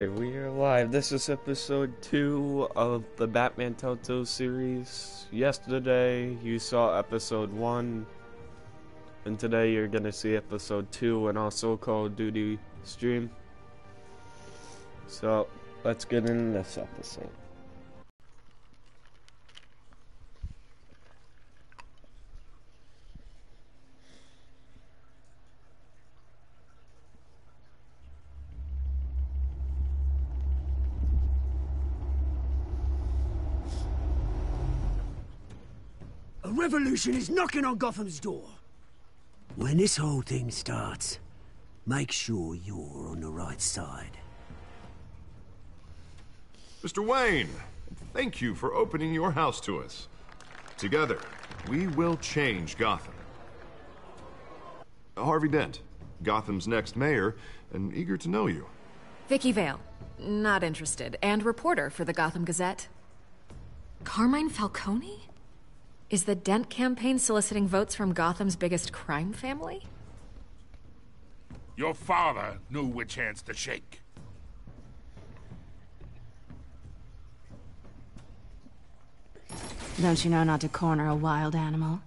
We are live. This is episode 2 of the Batman Telltale series. Yesterday you saw episode 1, and today you're gonna see episode 2 and also Call of Duty stream. So let's get into this episode. A revolution is knocking on Gotham's door. When this whole thing starts, make sure you're on the right side. Mr. Wayne, thank you for opening your house to us. Together, we will change Gotham. Harvey Dent, Gotham's next mayor, and eager to know you. Vicky Vale, not interested, and reporter for the Gotham Gazette. Carmine Falcone? Is the Dent campaign soliciting votes from Gotham's biggest crime family? Your father knew which hands to shake. Don't you know not to corner a wild animal?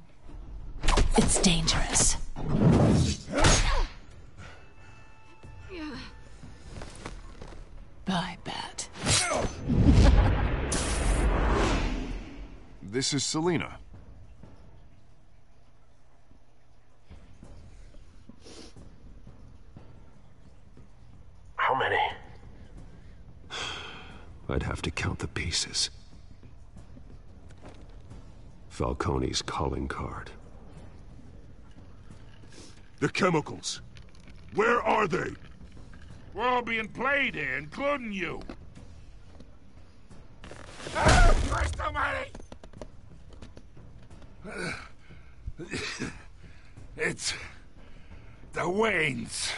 It's dangerous. Bye, Bat. This is Selina. How many? I'd have to count the pieces. Falcone's calling card. The chemicals. Where are they? We're all being played here, including you. Ah, Christ almighty! It's the Waynes.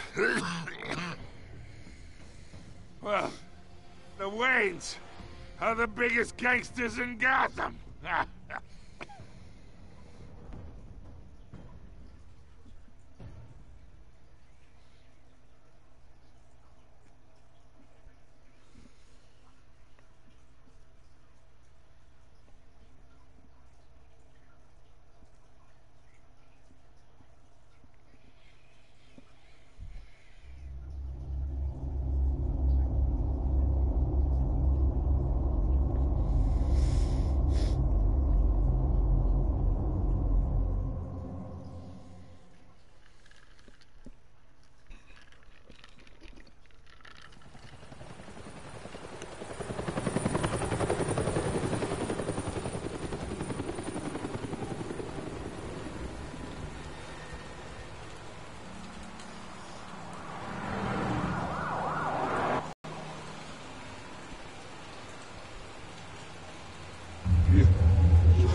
Well, the Waynes are the biggest gangsters in Gotham.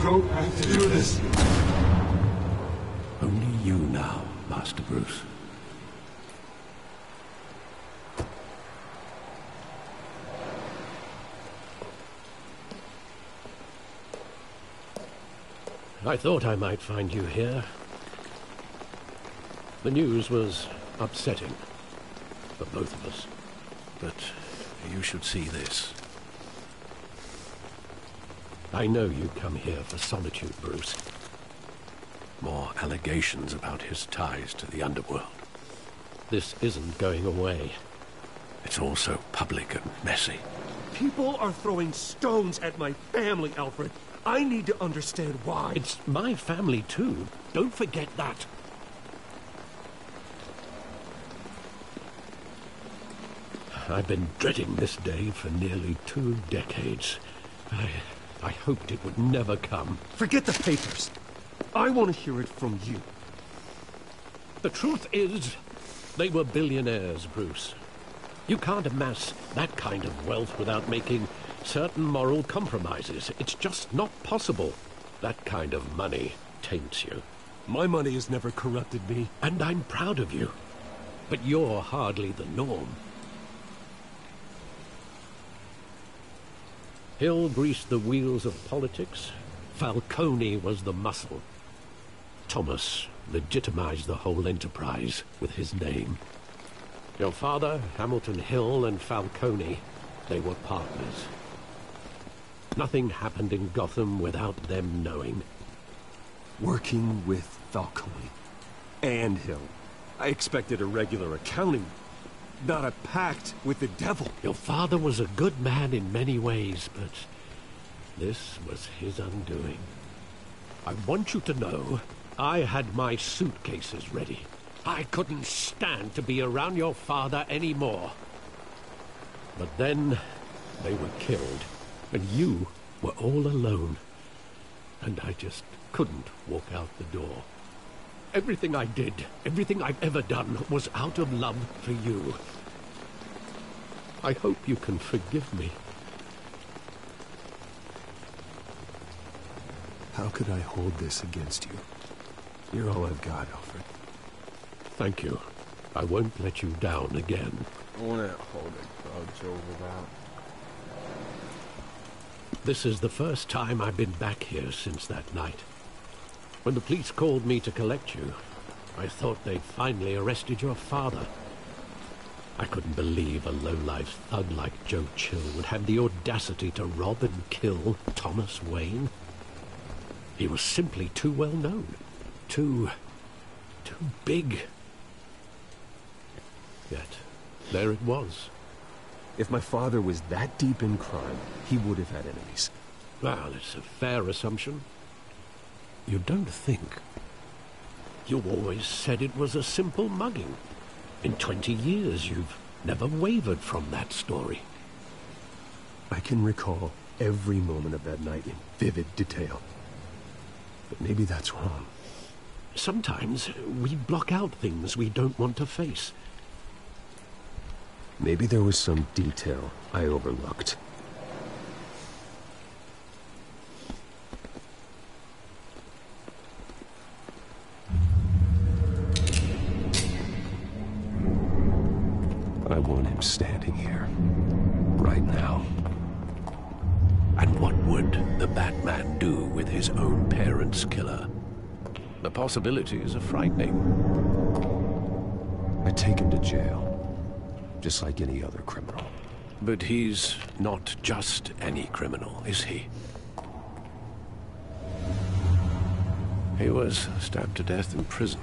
Don't have to do this. Only you now, Master Bruce. I thought I might find you here. The news was upsetting for both of us. But you should see this. I know you come here for solitude, Bruce. More allegations about his ties to the underworld. This isn't going away. It's all so public and messy. People are throwing stones at my family, Alfred. I need to understand why. It's my family, too. Don't forget that. I've been dreading this day for nearly 2 decades. I hoped it would never come. Forget the papers. I want to hear it from you. The truth is, they were billionaires, Bruce. You can't amass that kind of wealth without making certain moral compromises. It's just not possible. That kind of money taints you. My money has never corrupted me. And I'm proud of you. But you're hardly the norm. Hill greased the wheels of politics. Falcone was the muscle. Thomas legitimized the whole enterprise with his name. Your father, Hamilton Hill, and Falcone, they were partners. Nothing happened in Gotham without them knowing. Working with Falcone and Hill. I expected a regular accounting, not a pact with the devil. Your father was a good man in many ways, but this was his undoing. I want you to know, I had my suitcases ready. I couldn't stand to be around your father anymore. But then, they were killed, and you were all alone. And I just couldn't walk out the door. Everything I did, everything I've ever done, was out of love for you. I hope you can forgive me. How could I hold this against you? You're all I've got, Alfred. Thank you. I won't let you down again. I want to hold a grudge over that. This is the first time I've been back here since that night. When the police called me to collect you, I thought they'd finally arrested your father. I couldn't believe a low-life thug like Joe Chill would have the audacity to rob and kill Thomas Wayne. He was simply too well known. Too big. Yet, there it was. If my father was that deep in crime, he would have had enemies. Well, it's a fair assumption. You don't think. You always said it was a simple mugging. In 20 years, you've never wavered from that story. I can recall every moment of that night in vivid detail. But maybe that's wrong. Sometimes we block out things we don't want to face. Maybe there was some detail I overlooked. I want him standing here, right now. And what would the Batman do with his own parents' killer? The possibilities are frightening. I take him to jail, just like any other criminal. But he's not just any criminal, is he? He was stabbed to death in prison.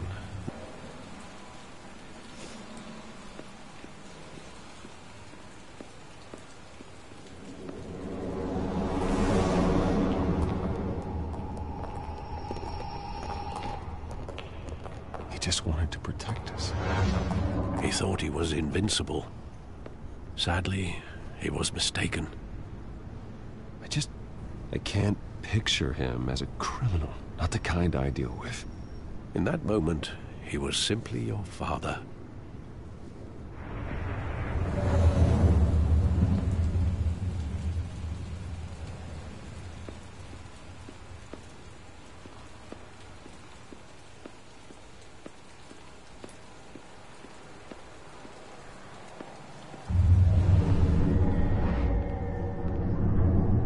He just wanted to protect us. He thought he was invincible. Sadly, he was mistaken. I can't picture him as a criminal. Not the kind I deal with. In that moment, he was simply your father.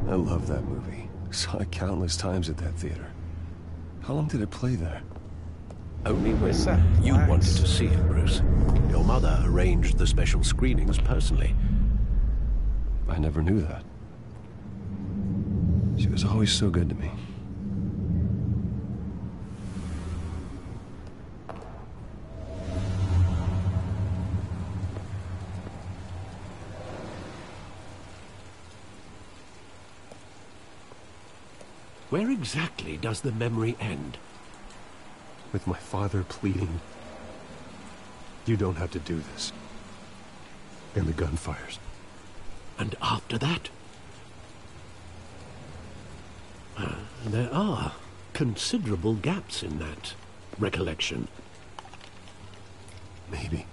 I love that movie. Saw it countless times at that theater. How long did it play there? Only when you wanted to see it, Bruce. Your mother arranged the special screenings personally. I never knew that. She was always so good to me. Where exactly does the memory end? With my father pleading, "You don't have to do this." And the gun fires. And after that? There are considerable gaps in that recollection. Maybe.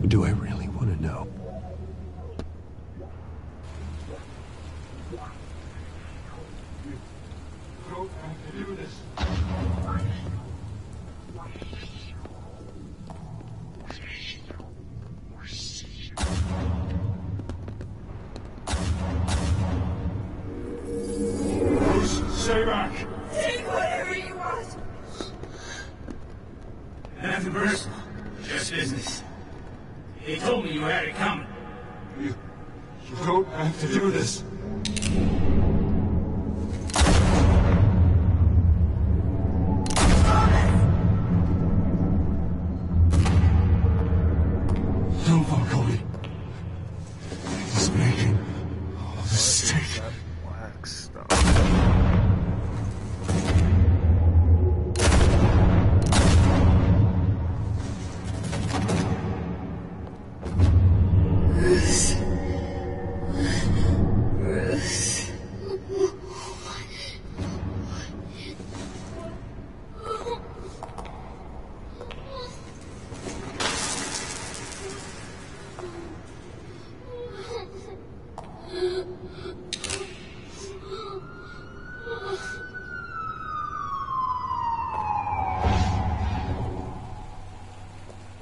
Do I really want to know? Do this. Stay back! Take whatever you want! Nothing personal, just business. He told me you had it coming. You don't have to do this. No, Falcone. He's making a mistake. Black stuff.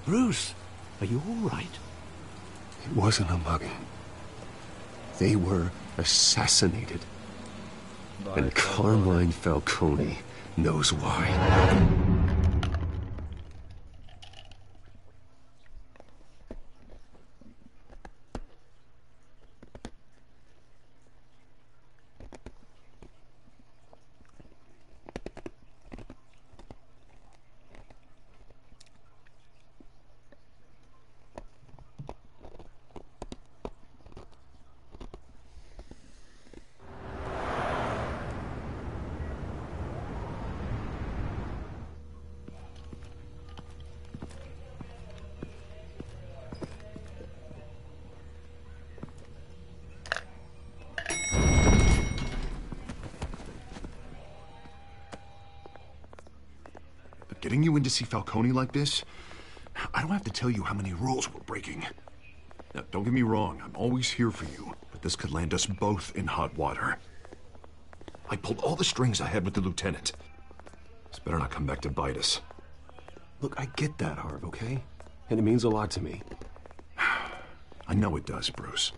Bruce, are you all right? It wasn't a mugging. They were assassinated. And Carmine Falcone knows why. Getting you in to see Falcone like this? I don't have to tell you how many rules we're breaking. Now, don't get me wrong, I'm always here for you, but this could land us both in hot water. I pulled all the strings I had with the lieutenant. This better not come back to bite us. Look, I get that, Harv, okay? And it means a lot to me. I know it does, Bruce.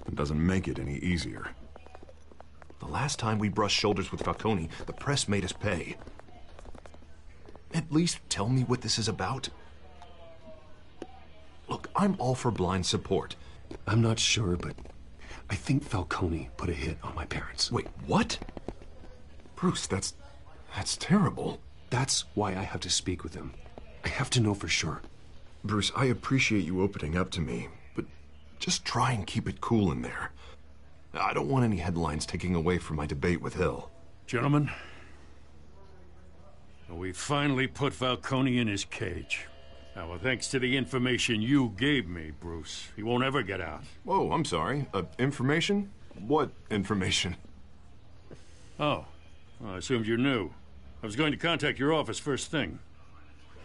It doesn't make it any easier. The last time we brushed shoulders with Falcone, the press made us pay. At least tell me what this is about. Look, I'm all for blind support. I'm not sure, but I think Falcone put a hit on my parents. Wait, what? Bruce, that's terrible. That's why I have to speak with him. I have to know for sure. Bruce, I appreciate you opening up to me, but just try and keep it cool in there. I don't want any headlines taking away from my debate with Hill. Gentlemen, we finally put Falcone in his cage. Now, well, thanks to the information you gave me, Bruce, he won't ever get out. Whoa, I'm sorry. Information? What information? Oh, well, I assumed you knew. I was going to contact your office first thing.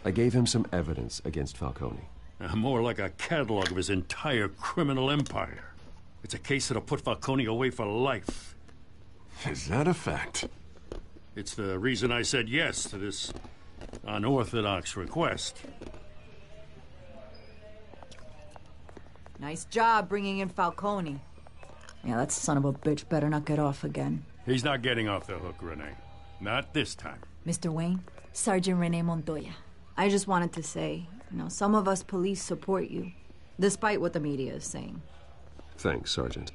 I gave him some evidence against Falcone. More like a catalog of his entire criminal empire. It's a case that'll put Falcone away for life. Is that a fact? It's the reason I said yes to this unorthodox request. Nice job bringing in Falcone. Yeah, that son of a bitch better not get off again. He's not getting off the hook, Renee. Not this time. Mr. Wayne, Sergeant Renee Montoya. I just wanted to say, some of us police support you, despite what the media is saying. Thanks, Sergeant.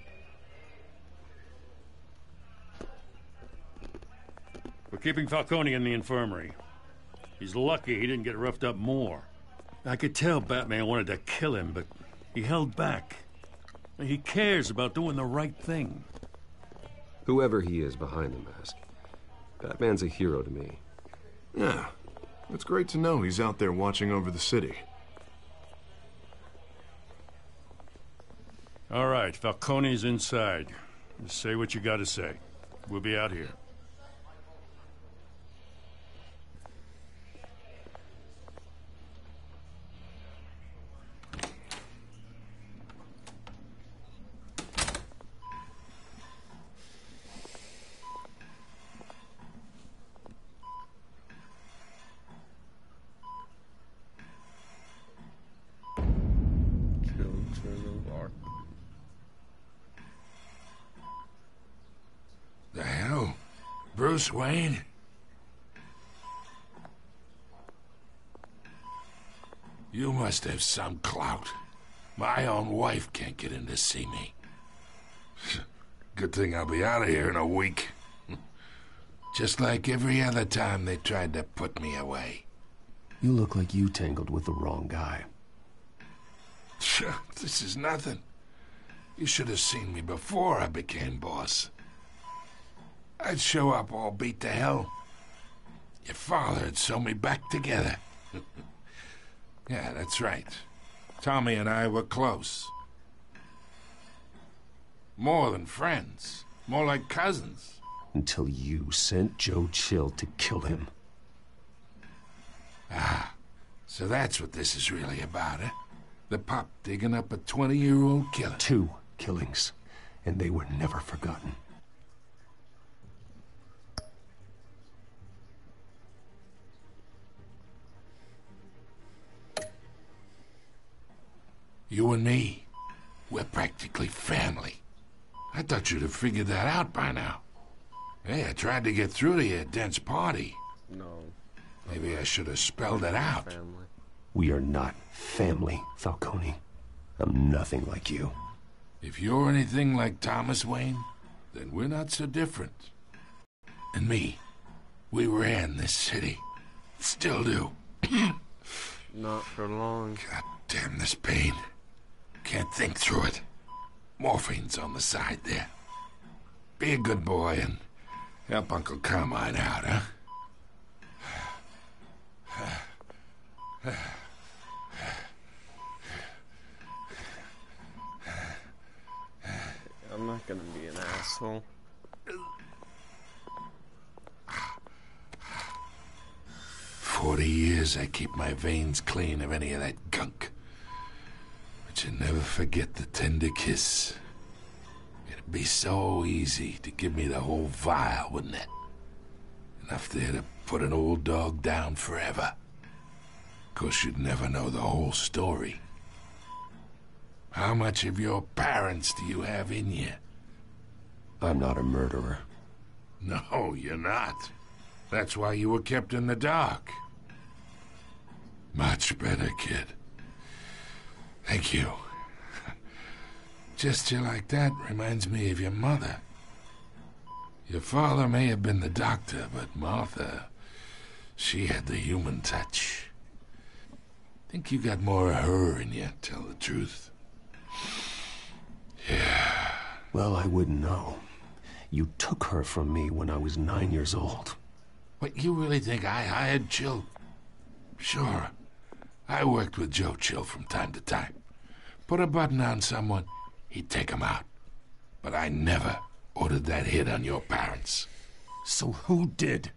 We're keeping Falcone in the infirmary. He's lucky he didn't get roughed up more. I could tell Batman wanted to kill him, but he held back. He cares about doing the right thing. Whoever he is behind the mask, Batman's a hero to me. Yeah, it's great to know he's out there watching over the city. All right, Falcone's inside. Just say what you gotta say. We'll be out here. The hell? Bruce Wayne? You must have some clout. My own wife can't get in to see me. Good thing I'll be out of here in a week. Just like every other time they tried to put me away. You look like you tangled with the wrong guy. This is nothing. You should have seen me before I became boss. I'd show up all beat to hell. Your father'd sew me back together. Yeah, that's right. Tommy and I were close. More than friends. More like cousins. Until you sent Joe Chill to kill him. Ah, so that's what this is really about, eh? The pup digging up a 20-year-old killer. 2 killings, and they were never forgotten. You and me, we're practically family. I thought you'd have figured that out by now. Hey, I tried to get through to your dense party. No. Maybe I should have spelled it out. Family. We are not family, Falcone. I'm nothing like you. If you're anything like Thomas Wayne, then we're not so different. And me, we ran this city. Still do. Not for long. God damn this pain. Can't think through it. Morphine's on the side there. Be a good boy and help Uncle Carmine out, huh? I'm not gonna be an asshole. For 40 years I keep my veins clean of any of that gunk. But you never forget the tender kiss. It'd be so easy to give me the whole vial, wouldn't it? Enough there to put an old dog down forever. Of course, you'd never know the whole story. How much of your parents do you have in you? I'm not a murderer. No, you're not. That's why you were kept in the dark. Much better, kid. Thank you. Gesture like that reminds me of your mother. Your father may have been the doctor, but Martha, she had the human touch. Think you got more of her in you, tell the truth. Yeah. Well, I wouldn't know. You took her from me when I was 9 years old. What, you really think I hired Chill? Sure. I worked with Joe Chill from time to time. Put a button on someone, he'd take him out. But I never ordered that hit on your parents. So who did?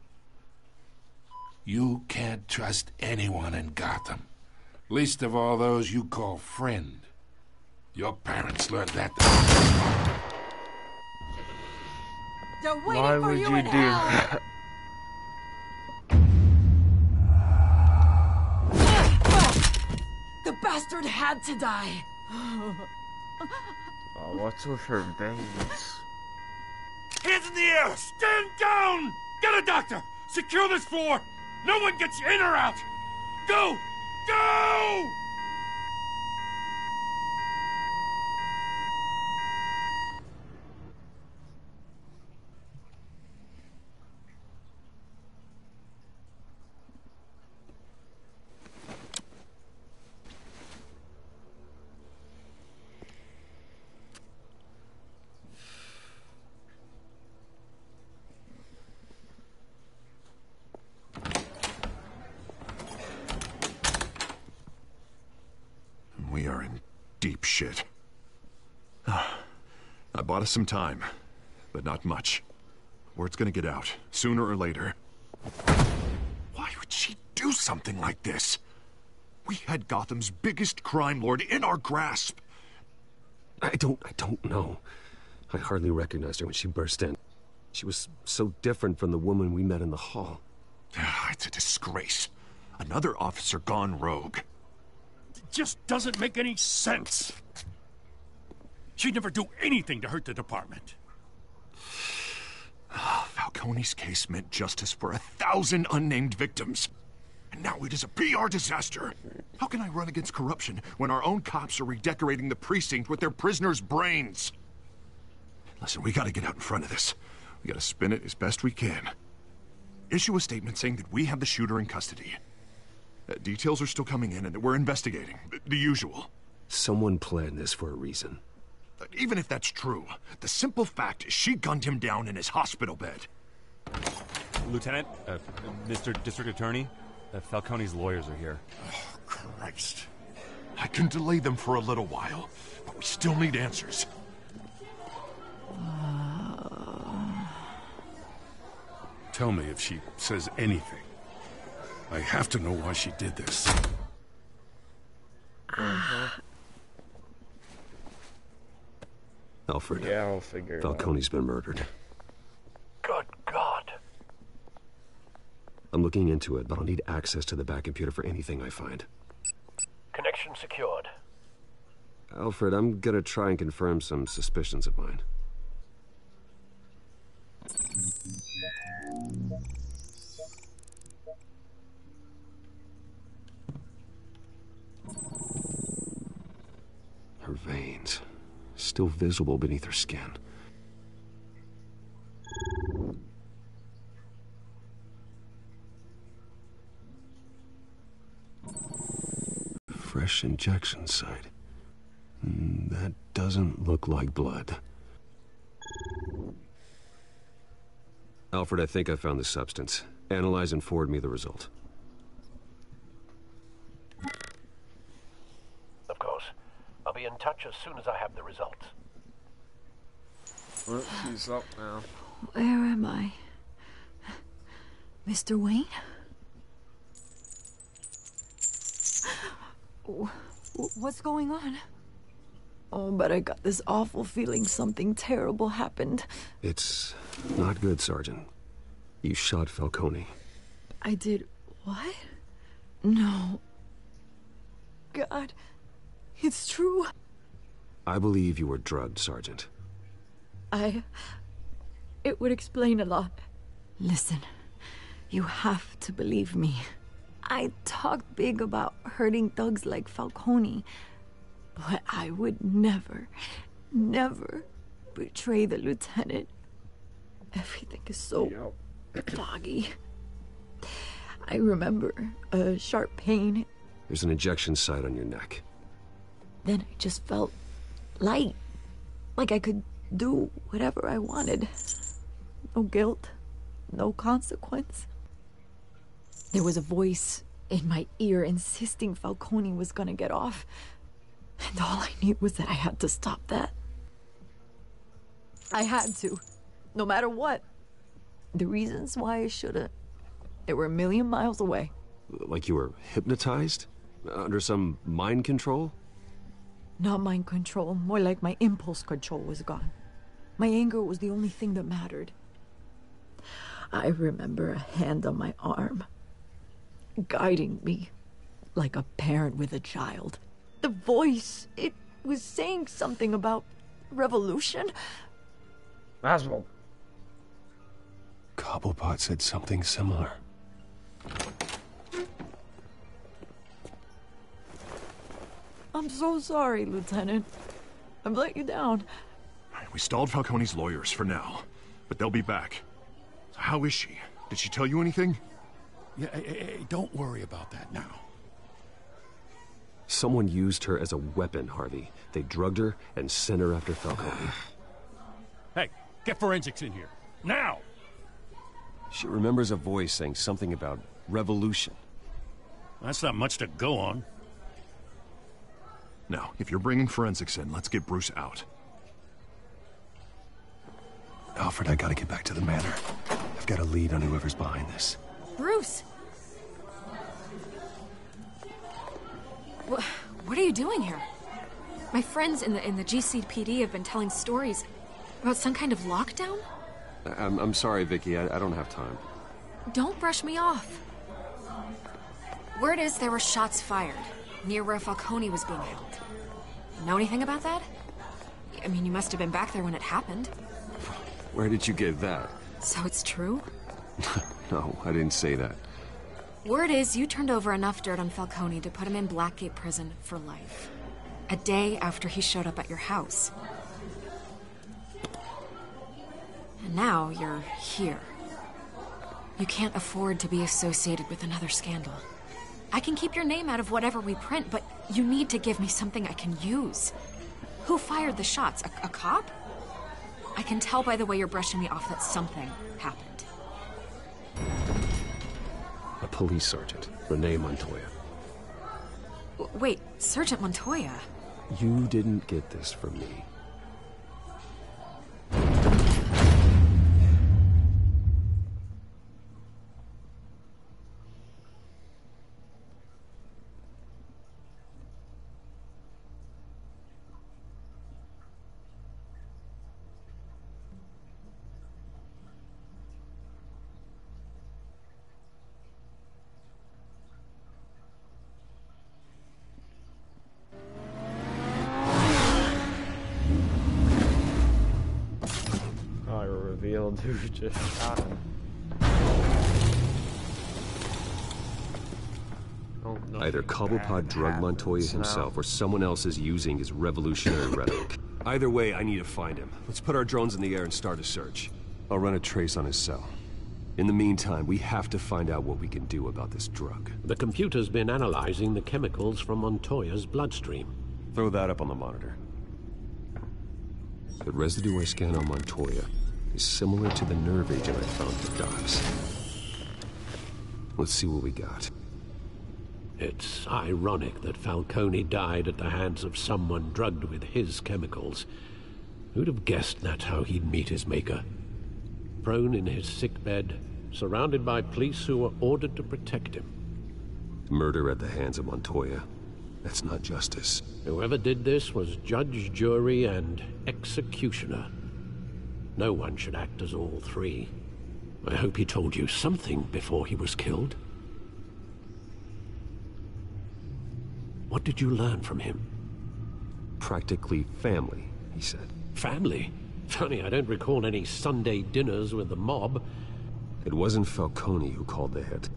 You can't trust anyone in Gotham. Least of all those you call friend. Your parents learned that. They're waiting Why for would you you in do hell. that? The bastard had to die. Oh, what's with her veins? Hands in the air! Stand down! Get a doctor! Secure this floor! No one gets in or out! Go! Go! We are in deep shit. I bought us some time, but not much. Word's gonna get out, sooner or later. Why would she do something like this? We had Gotham's biggest crime lord in our grasp. I don't know. I hardly recognized her when she burst in. She was so different from the woman we met in the hall. It's a disgrace. Another officer gone rogue. It just doesn't make any sense. She'd never do anything to hurt the department. Falcone's case meant justice for 1,000 unnamed victims. And now it is a PR disaster. How can I run against corruption when our own cops are redecorating the precinct with their prisoners' brains? Listen, we gotta get out in front of this. We gotta spin it as best we can. Issue a statement saying that we have the shooter in custody. Details are still coming in and that we're investigating. The usual. Someone planned this for a reason. Even if that's true, the simple fact is she gunned him down in his hospital bed. Lieutenant, Mr. District Attorney, Falcone's lawyers are here. Oh, Christ. I can delay them for a little while, but we still need answers. Tell me if she says anything. I have to know why she did this. Alfred. Yeah, I'll figure it out. Falcone's been murdered. Good God. I'm looking into it, but I'll need access to the back computer for anything I find. Connection secured. Alfred, I'm gonna try and confirm some suspicions of mine. Her veins, still visible beneath her skin. Fresh injection site. That doesn't look like blood. Alfred, I think I found the substance. Analyze and forward me the result. Of course. I'll be in touch as soon as I have the results. Well, she's up now. Where am I? Mr. Wayne? What's going on? Oh, but I got this awful feeling something terrible happened. It's not good, Sergeant. You shot Falcone. I did what? No. God, it's true. I believe you were drugged, Sergeant. It would explain a lot. Listen, you have to believe me. I talked big about hurting thugs like Falcone, but I would never betray the lieutenant. Everything is so foggy. I remember a sharp pain. There's an injection site on your neck. Then I just felt light, like I could do whatever I wanted. No guilt, no consequence. There was a voice in my ear insisting Falcone was gonna get off. And all I knew was that I had to stop that. I had to, no matter what. The reasons why I shouldn't, they were a million miles away. Like you were hypnotized? Under some mind control? Not mind control, more like my impulse control was gone. My anger was the only thing that mattered. I remember a hand on my arm, guiding me like a parent with a child. The voice, it was saying something about revolution. Asshole. Cobblepot said something similar. I'm so sorry, Lieutenant. I've let you down. We stalled Falcone's lawyers for now, but they'll be back. So how is she? Did she tell you anything? Yeah, don't worry about that now. Someone used her as a weapon, Harvey. They drugged her and sent her after Falcone. Hey, get forensics in here. Now! She remembers a voice saying something about revolution. That's not much to go on. Now, if you're bringing forensics in, let's get Bruce out. Alfred, I gotta get back to the manor. I've got a lead on whoever's behind this. Bruce! What are you doing here? My friends in the GCPD have been telling stories about some kind of lockdown? I'm sorry, Vicky. I don't have time. Don't brush me off. Word is there were shots fired near where Falcone was being held. Know anything about that? I mean, you must have been back there when it happened. Where did you get that? So it's true? No, I didn't say that. Word is you turned over enough dirt on Falcone to put him in Blackgate Prison for life. A day after he showed up at your house. And now you're here. You can't afford to be associated with another scandal. I can keep your name out of whatever we print, but you need to give me something I can use. Who fired the shots? A cop? I can tell by the way you're brushing me off that something happened. A police sergeant, Renee Montoya. Wait, Sergeant Montoya? You didn't get this from me. Revealed who just shot him. Either Cobblepot drugged Montoya himself or someone else is using his revolutionary rhetoric. Either way, I need to find him. Let's put our drones in the air and start a search. I'll run a trace on his cell. In the meantime, we have to find out what we can do about this drug. The computer's been analyzing the chemicals from Montoya's bloodstream. Throw that up on the monitor. The residue I scan on Montoya is similar to the nerve agent I found at the docks. Let's see what we got. It's ironic that Falcone died at the hands of someone drugged with his chemicals. Who'd have guessed that's how he'd meet his maker? Prone in his sickbed, surrounded by police who were ordered to protect him. Murder at the hands of Montoya. That's not justice. Whoever did this was judge, jury, and executioner. No one should act as all three. I hope he told you something before he was killed. What did you learn from him? Practically family, he said. Family? Funny, I don't recall any Sunday dinners with the mob. It wasn't Falcone who called the hit.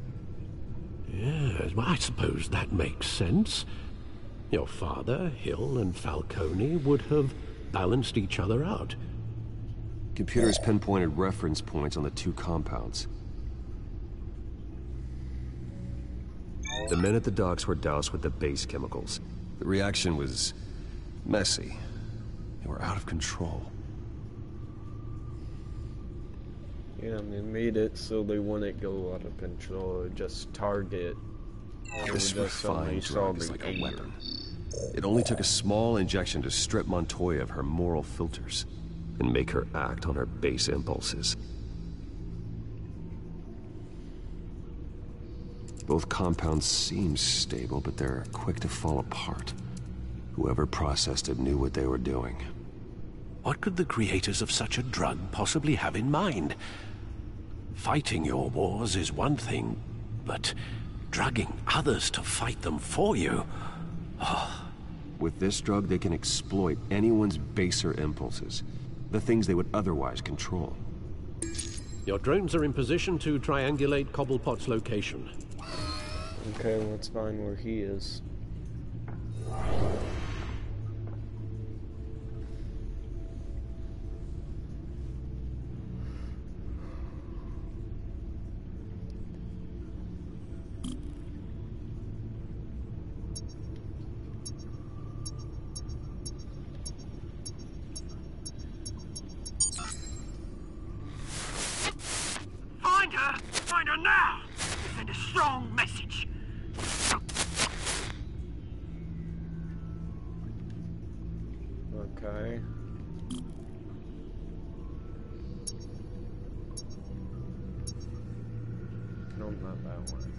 Yes, well, I suppose that makes sense. Your father, Hill, and Falcone would have balanced each other out. Computers pinpointed reference points on the two compounds. The men at the docks were doused with the base chemicals. The reaction was messy. They were out of control. Yeah, they made it so they wouldn't go out of control, just target. This refined drug is like a weapon. It only took a small injection to strip Montoya of her moral filters and make her act on her base impulses. Both compounds seem stable, but they're quick to fall apart. Whoever processed it knew what they were doing. What could the creators of such a drug possibly have in mind? Fighting your wars is one thing, but drugging others to fight them for you... Oh. With this drug, they can exploit anyone's baser impulses. The things they would otherwise control. Your drones are in position to triangulate Cobblepot's location. Okay, let's find where he is. Find her now! Send a strong message. Okay. No, not that one.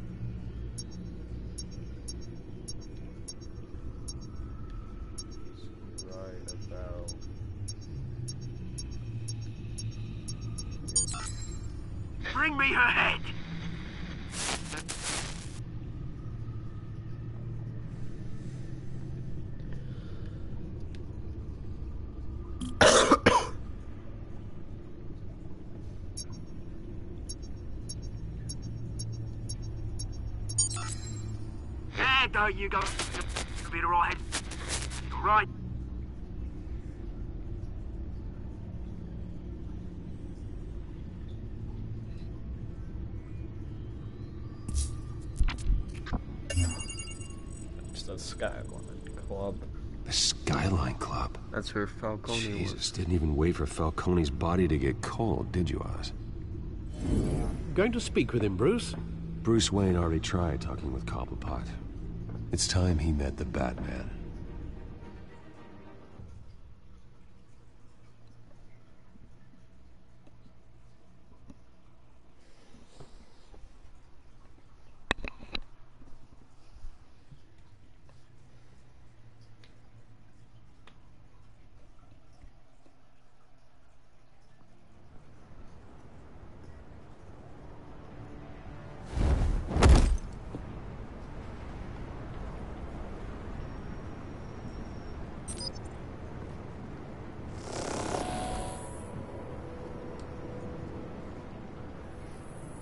It's right about... Bring me her head! don't you go. You'll be alright. Right. It's the Skyline Club. The Skyline Club? That's where Falcone Jesus, was. didn't even wait for Falcone's body to get cold, did you, Oz? Going to speak with him, Bruce? Bruce Wayne already tried talking with Cobblepot. It's time he met the Batman.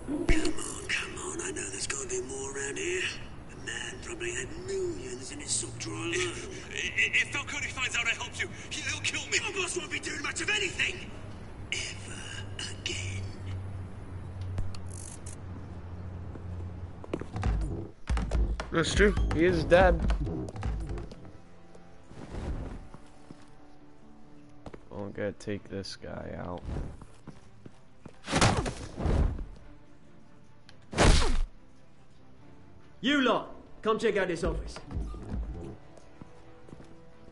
Come on, I know there's gotta be more around here. The man probably had millions in his sub-drawer alone. If Falcone finds out I helped you, he'll kill me. Your boss won't be doing much of anything. Ever again. That's true. He is dead. I'm gonna take this guy out. You lot, come check out this office.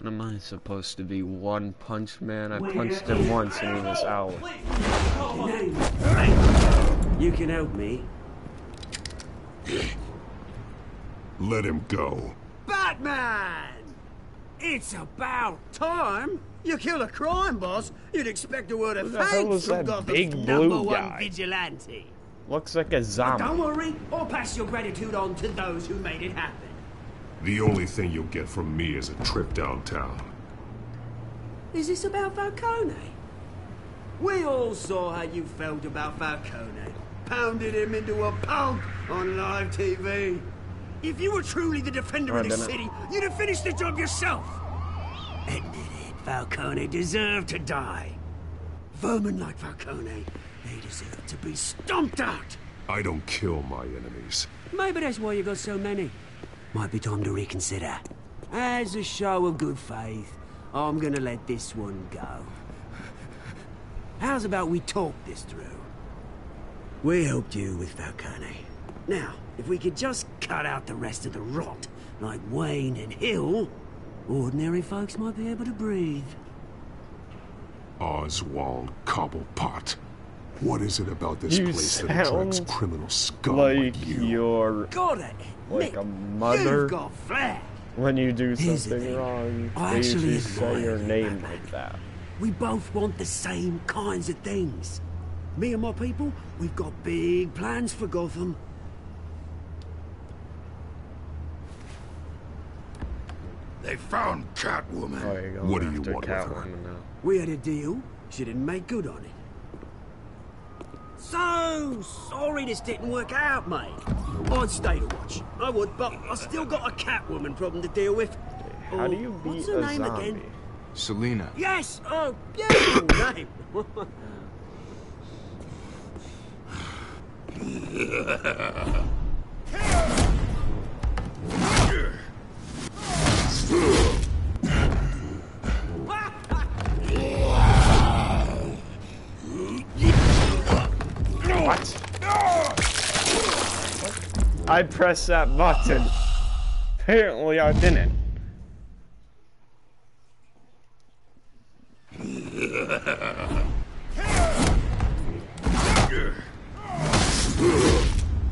Am I supposed to be One Punch Man? I punched him once and he was out. You can help me. Let him go. Batman! It's about time. You kill a crime boss, you'd expect a word of Who the hell thanks is from that Gotham's big number blue one guy? vigilante. Looks like a zombie. Don't worry, I'll pass your gratitude on to those who made it happen. The only thing you'll get from me is a trip downtown. Is this about Falcone? We all saw how you felt about Falcone. Pounded him into a pulp on live TV. If you were truly the defender of this city, you'd have finished the job yourself. Admit it, Falcone deserved to die. Vermin like Falcone, they deserve to be stomped out. I don't kill my enemies. Maybe that's why you got so many. Might be time to reconsider. As a show of good faith, I'm gonna let this one go. How's about we talk this through? We helped you with Falcone. Now, if we could just cut out the rest of the rot, like Wayne and Hill, ordinary folks might be able to breathe. Oswald Cobblepot. What is it about this You place that attracts sound criminal scum like like you? you're Gotta like a mother. You've got flair. When you do Here's the something thing. wrong, I they actually usually say admire your you, name Batman. like that. We both want the same kinds of things. Me and my people, we've got big plans for Gotham. They found Catwoman. Oh, you're going What do you after want with her? Catwoman now. We had a deal. She didn't make good on it. So sorry this didn't work out, mate. I'd stay to watch. I would, but I still got a Catwoman problem to deal with. How do you beat What's her a name zombie? again? Selena. Yes! Oh, beautiful name. What? I pressed that button. Apparently I didn't.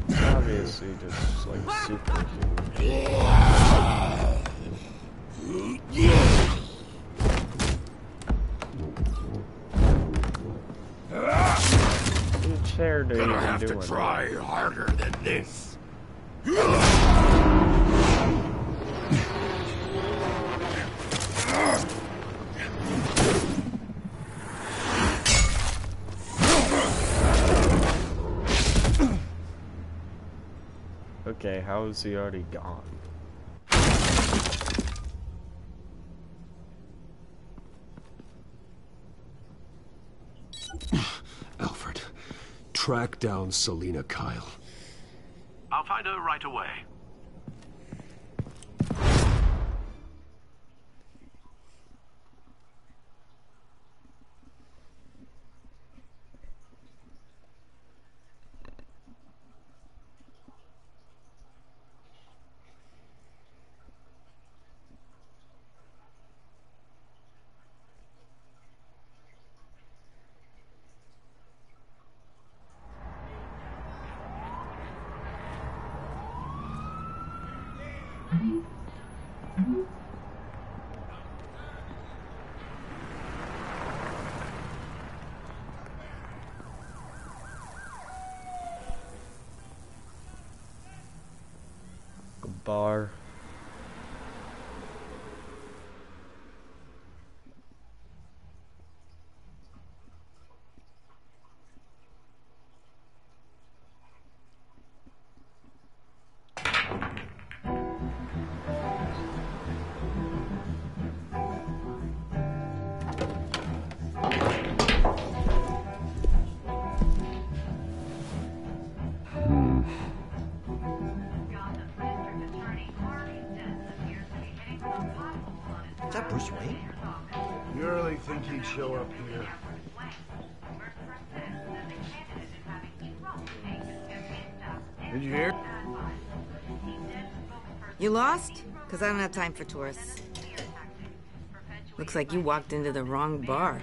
Obviously just like superhuman. Chair didn't Gonna even have do to anything. try harder than this. Okay, how is he already gone? Alfred, track down Selina Kyle. I'll find her right away. Bar. Is that Bruce Wayne? You really think he'd show up here? Did you hear? You lost? Because I don't have time for tourists. Looks like you walked into the wrong bar.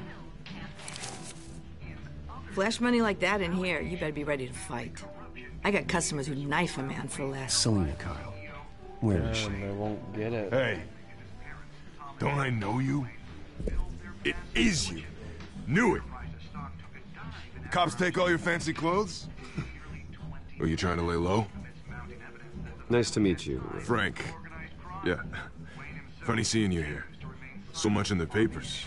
Flash money like that in here, you better be ready to fight. I got customers who'd knife a man for less. Selina Kyle. Where is she? They won't get it. Hey, don't I know you? It is you. Knew it. The cops take all your fancy clothes? Are you trying to lay low? Nice to meet you. Frank. Yeah. Funny seeing you here. So much in the papers.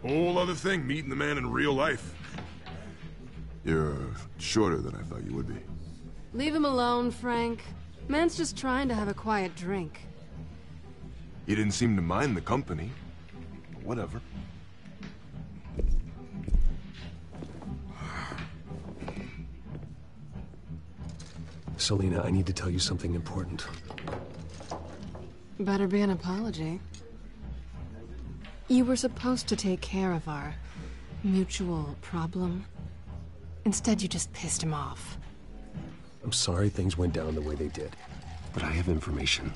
Whole other thing, meeting the man in real life. You're shorter than I thought you would be. Leave him alone, Frank. Man's just trying to have a quiet drink. You didn't seem to mind the company. Whatever. Selina, I need to tell you something important. Better be an apology. You were supposed to take care of our mutual problem. Instead, you just pissed him off. I'm sorry things went down the way they did, but I have information.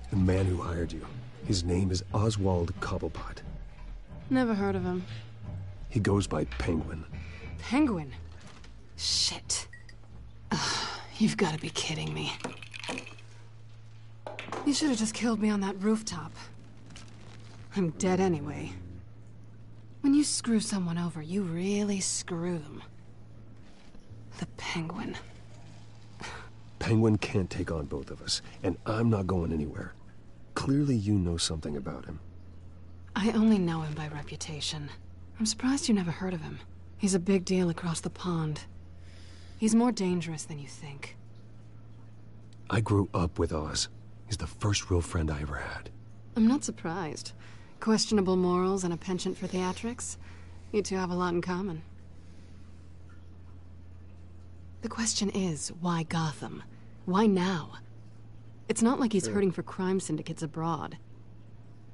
The man who hired you, his name is Oswald Cobblepot. Never heard of him. He goes by Penguin. Penguin? Shit. Ugh, you've got to be kidding me. You should have just killed me on that rooftop. I'm dead anyway. When you screw someone over, you really screw them. The Penguin. Penguin can't take on both of us, and I'm not going anywhere. Clearly you know something about him. I only know him by reputation. I'm surprised you never heard of him. He's a big deal across the pond. He's more dangerous than you think. I grew up with Oz. He's the first real friend I ever had. I'm not surprised. Questionable morals and a penchant for theatrics. You two have a lot in common. The question is, why Gotham? Why now? It's not like he's hurting for crime syndicates abroad.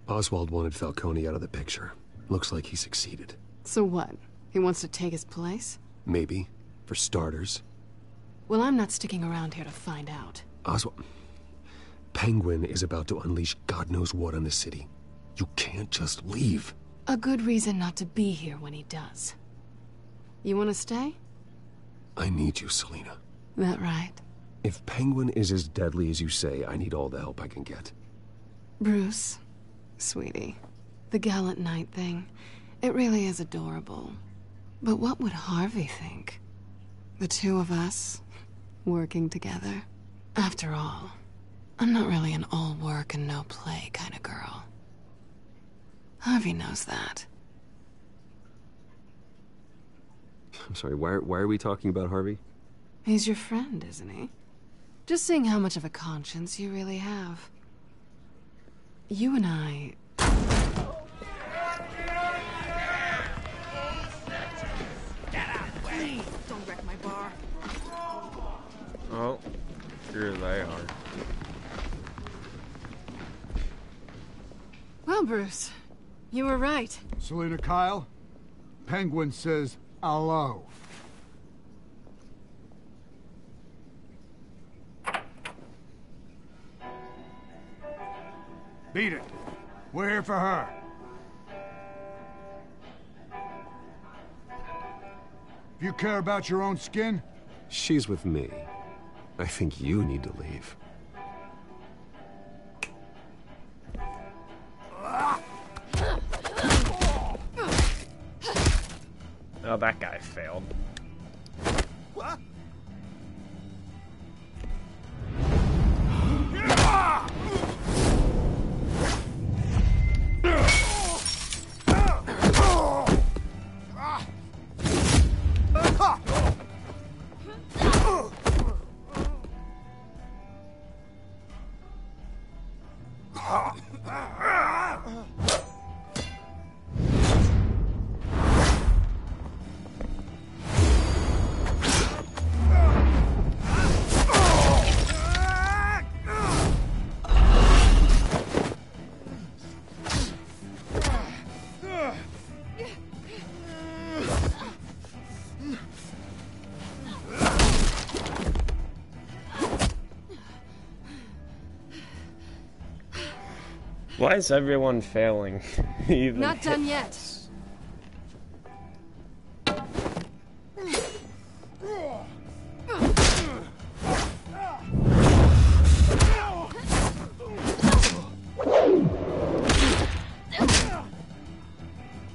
Oswald wanted Falcone out of the picture. Looks like he succeeded. So what? He wants to take his place? Maybe. For starters. Well, I'm not sticking around here to find out. Oswald... Penguin is about to unleash God knows what on the city. You can't just leave. A good reason not to be here when he does. You want to stay? I need you, Selina. That right? If Penguin is as deadly as you say, I need all the help I can get. Bruce, sweetie, the gallant knight thing, it really is adorable. But what would Harvey think? The two of us, working together? After all, I'm not really an all work and no play kind of girl. Harvey knows that. I'm sorry, why are we talking about Harvey? He's your friend, isn't he? Just seeing how much of a conscience you really have. You and I... Here they are. Well, Bruce, you were right. Selina Kyle, Penguin says hello. Beat it. We're here for her. If you care about your own skin... She's with me. I think you need to leave. Oh, that guy failed. What? Why is everyone failing? Even Not done yet.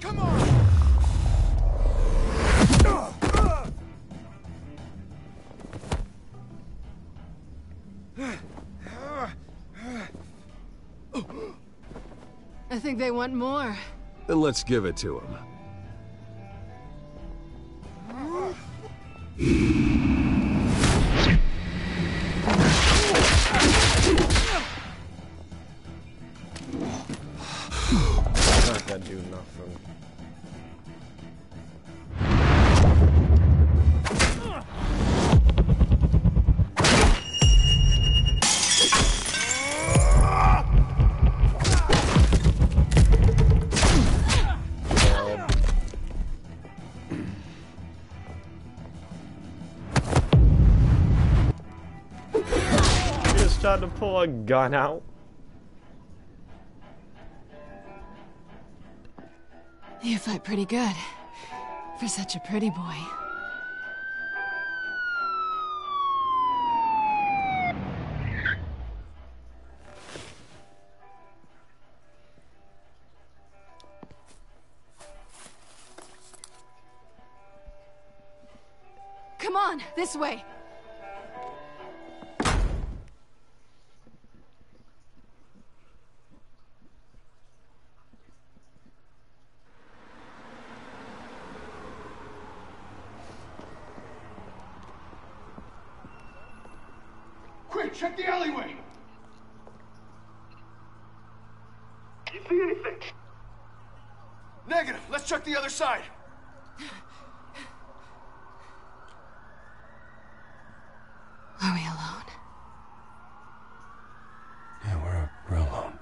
Come on! I think they want more. Then let's give it to him. Not gonna do nothing. Tried to pull a gun out. You fight pretty good for such a pretty boy. Come on, this way. Quick, check the alleyway! You see anything? Negative. Let's check the other side. Are we alone? Yeah, we're alone.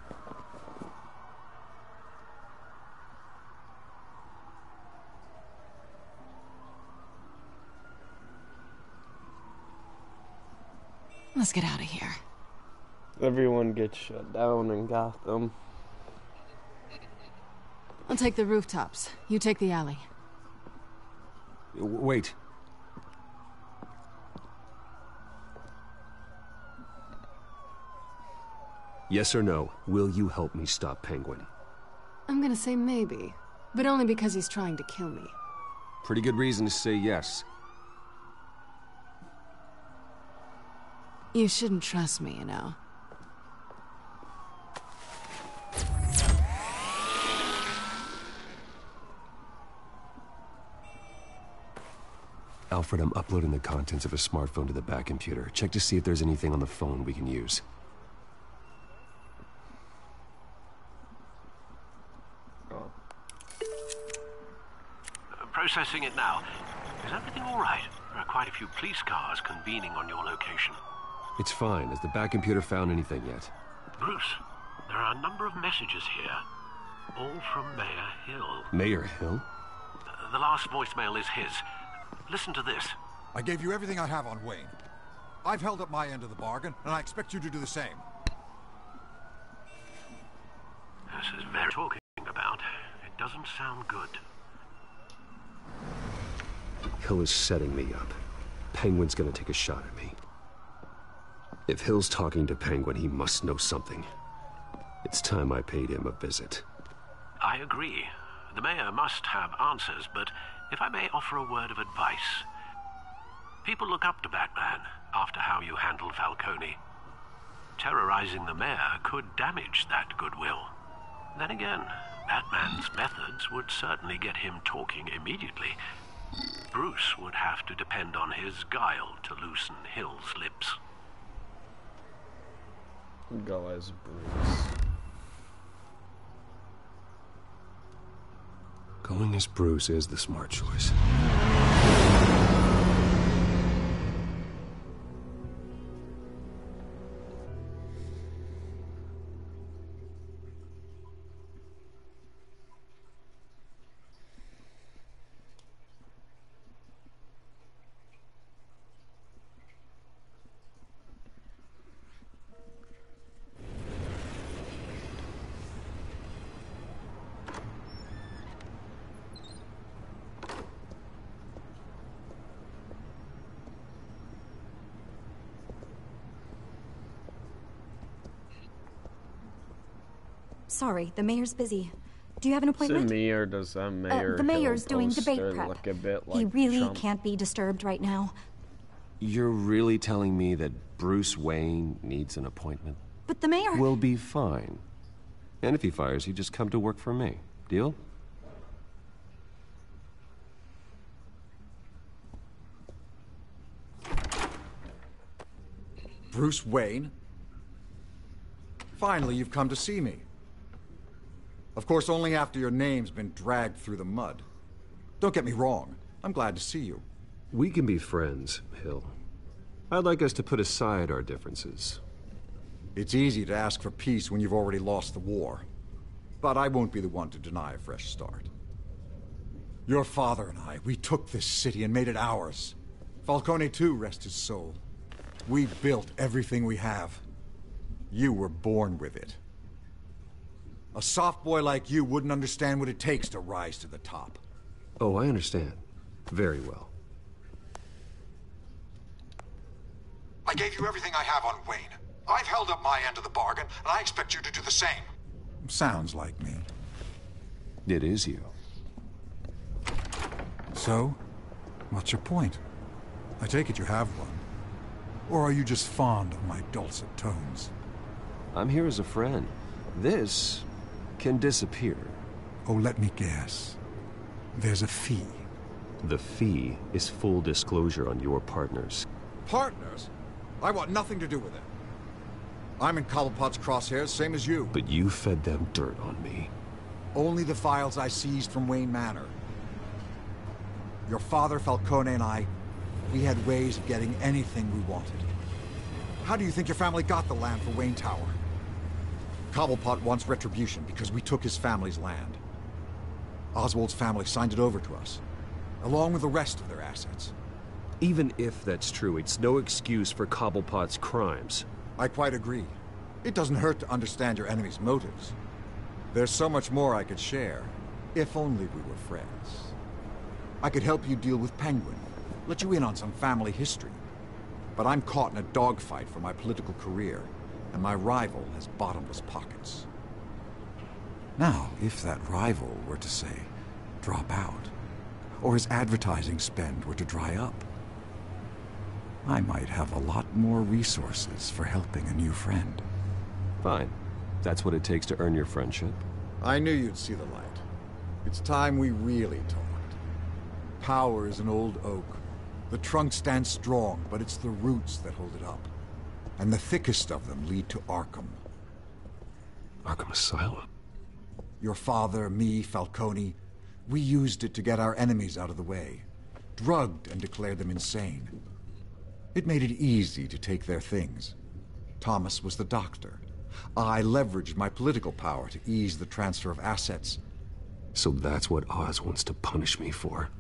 Let's get out of here. Everyone gets shut down in Gotham. I'll take the rooftops. You take the alley. Wait. Yes or no, will you help me stop Penguin? I'm gonna say maybe, but only because he's trying to kill me. Pretty good reason to say yes. You shouldn't trust me, you know. Alfred, I'm uploading the contents of a smartphone to the back computer. Check to see if there's anything on the phone we can use. Processing it now. Is everything all right? There are quite a few police cars convening on your location. It's fine. Has the back computer found anything yet? Bruce, there are a number of messages here, all from Mayor Hill. Mayor Hill? The last voicemail is his. Listen to this. I gave you everything I have on Wayne. I've held up my end of the bargain, and I expect you to do the same. This is very talking about. It doesn't sound good. Hill is setting me up. Penguin's gonna take a shot at me. If Hill's talking to Penguin, he must know something. It's time I paid him a visit. I agree. The mayor must have answers, but if I may offer a word of advice. People look up to Batman after how you handled Falcone. Terrorizing the mayor could damage that goodwill. Then again, Batman's methods would certainly get him talking immediately. Bruce would have to depend on his guile to loosen Hill's lips. Go as Bruce. Going as Bruce is the smart choice. Sorry, the mayor's busy. Do you have an appointment? Is it me or does that mayor the mayor's Hill doing debate poster prep. look a bit like He really Trump? can't be disturbed right now. You're really telling me that Bruce Wayne needs an appointment? But the mayor... Will be fine. And if he fires you, just come to work for me. Deal? Bruce Wayne? Finally, you've come to see me. Of course, only after your name's been dragged through the mud. Don't get me wrong. I'm glad to see you. We can be friends, Hill. I'd like us to put aside our differences. It's easy to ask for peace when you've already lost the war. But I won't be the one to deny a fresh start. Your father and I, we took this city and made it ours. Falcone too, rest his soul. We built everything we have. You were born with it. A soft boy like you wouldn't understand what it takes to rise to the top. Oh, I understand. Very well. I gave you everything I have on Wayne. I've held up my end of the bargain, and I expect you to do the same. Sounds like me. It is you. So, what's your point? I take it you have one. Or are you just fond of my dulcet tones? I'm here as a friend. This can disappear. Oh, let me guess. There's a fee. The fee is full disclosure on your partners. Partners? I want nothing to do with it. I'm in Cobblepot's crosshairs, same as you. But you fed them dirt on me. Only the files I seized from Wayne Manor. Your father, Falcone, and I, we had ways of getting anything we wanted. How do you think your family got the land for Wayne Tower? Cobblepot wants retribution because we took his family's land. Oswald's family signed it over to us, along with the rest of their assets. Even if that's true, it's no excuse for Cobblepot's crimes. I quite agree. It doesn't hurt to understand your enemy's motives. There's so much more I could share, if only we were friends. I could help you deal with Penguin, let you in on some family history. But I'm caught in a dogfight for my political career, and my rival has bottomless pockets. Now, if that rival were to say, drop out, or his advertising spend were to dry up, I might have a lot more resources for helping a new friend. Fine. That's what it takes to earn your friendship. I knew you'd see the light. It's time we really talked. Power is an old oak. The trunk stands strong, but it's the roots that hold it up. And the thickest of them lead to Arkham. Arkham Asylum? Your father, me, Falcone, we used it to get our enemies out of the way. Drugged and declared them insane. It made it easy to take their things. Thomas was the doctor. I leveraged my political power to ease the transfer of assets. So that's what Oz wants to punish me for.